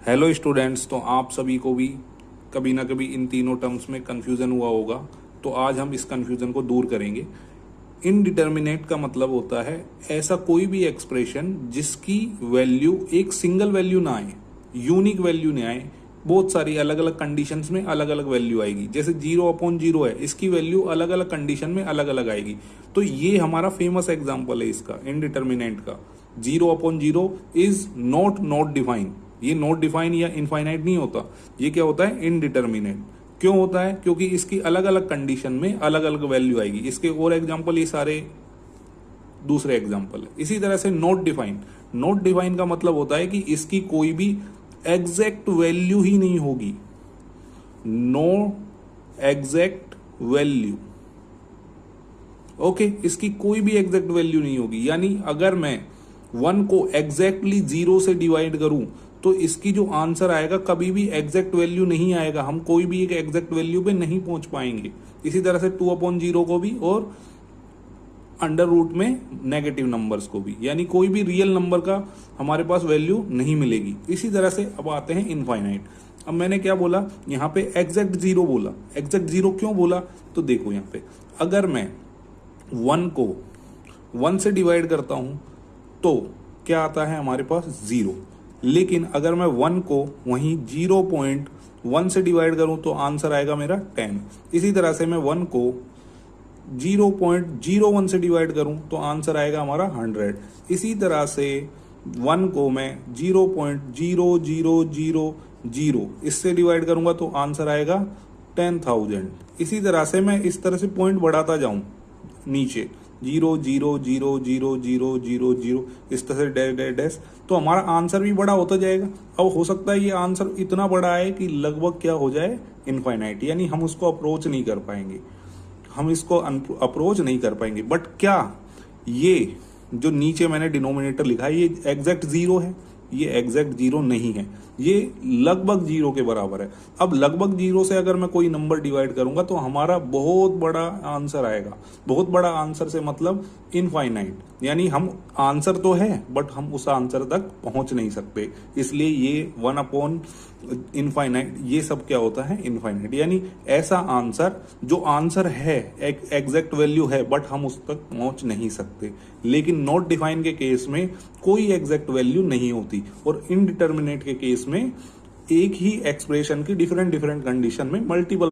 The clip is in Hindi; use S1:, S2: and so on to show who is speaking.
S1: हेलो स्टूडेंट्स, तो आप सभी को भी कभी ना कभी इन तीनों टर्म्स में कन्फ्यूज़न हुआ होगा। तो आज हम इस कन्फ्यूज़न को दूर करेंगे। इनडिटर्मिनेट का मतलब होता है ऐसा कोई भी एक्सप्रेशन जिसकी वैल्यू एक सिंगल वैल्यू ना आए, यूनिक वैल्यू ना आए, बहुत सारी अलग अलग कंडीशंस में अलग अलग वैल्यू आएगी। जैसे 0/0 है, इसकी वैल्यू अलग अलग कंडीशन में अलग अलग आएगी। तो ये हमारा फेमस एग्जाम्पल है इसका, इनडिटर्मिनेट का। 0/0 इज नॉट डिफाइन। ये नॉट डिफाइन या इनफाइनाइट नहीं होता, ये क्या होता है? इनडिटर्मिनेट। क्यों होता है? क्योंकि इसकी अलग अलग कंडीशन में अलग अलग वैल्यू आएगी। इसके और एग्जाम्पल ये सारे दूसरे एग्जाम्पल है। इसी तरह से नॉट डिफाइन। नॉट डिफाइन का मतलब होता है कि इसकी कोई भी एग्जैक्ट वैल्यू ही नहीं होगी। No exact value. ओके, इसकी कोई भी एग्जैक्ट वैल्यू नहीं होगी। यानी अगर मैं 1 को एग्जैक्टली 0 से डिवाइड करूं तो इसकी जो आंसर आएगा कभी भी एग्जैक्ट वैल्यू नहीं आएगा। हम कोई भी एक एग्जैक्ट वैल्यू पे नहीं पहुंच पाएंगे। इसी तरह से 2/0 को भी और अंडर रूट में नेगेटिव नंबर्स को भी, यानी कोई भी रियल नंबर का हमारे पास वैल्यू नहीं मिलेगी। इसी तरह से अब आते हैं इनफाइनाइट। अब मैंने क्या बोला यहाँ पे? एग्जैक्ट 0 बोला। एग्जैक्ट 0 क्यों बोला? तो देखो यहाँ पे, अगर मैं 1 को 1 से डिवाइड करता हूं तो क्या आता है हमारे पास? 0। लेकिन अगर मैं 1 को वहीं 0.1 से डिवाइड करूं तो आंसर आएगा मेरा 10। इसी तरह से मैं 1 को 0.01 से डिवाइड करूं तो आंसर आएगा हमारा 100। इसी तरह से 1 को मैं 0.0000 इससे डिवाइड करूंगा तो आंसर आएगा 10,000। इसी तरह से मैं इस तरह से पॉइंट बढ़ाता जाऊं नीचे, 0.000000, इस तरह से डैश डैश डैश, तो हमारा आंसर भी बड़ा होता जाएगा। अब हो सकता है ये आंसर इतना बड़ा है कि लगभग क्या हो जाए? इनफाइनाइट। यानी हम उसको अप्रोच नहीं कर पाएंगे, हम इसको अप्रोच नहीं कर पाएंगे। बट क्या ये जो नीचे मैंने डिनोमिनेटर लिखा है ये एग्जैक्ट 0 है? ये एग्जैक्ट 0 नहीं है, ये लगभग 0 के बराबर है। अब लगभग 0 से अगर मैं कोई नंबर डिवाइड करूंगा तो हमारा बहुत बड़ा आंसर आएगा। बहुत बड़ा आंसर से मतलब इनफाइनाइट। यानी हम आंसर तो है बट हम उस आंसर तक पहुंच नहीं सकते। इसलिए ये 1/इनफाइनाइट, ये सब क्या होता है? इनफाइनाइट। यानी ऐसा आंसर जो आंसर है, एग्जैक्ट वैल्यू है, बट हम उस तक पहुंच नहीं सकते। लेकिन नॉट डिफाइन के केस में कोई एग्जैक्ट वैल्यू नहीं होती, और इनडिटर्मिनेट के केस में एक ही एक्सप्रेशन की डिफरेंट डिफरेंट कंडीशन में मल्टीपल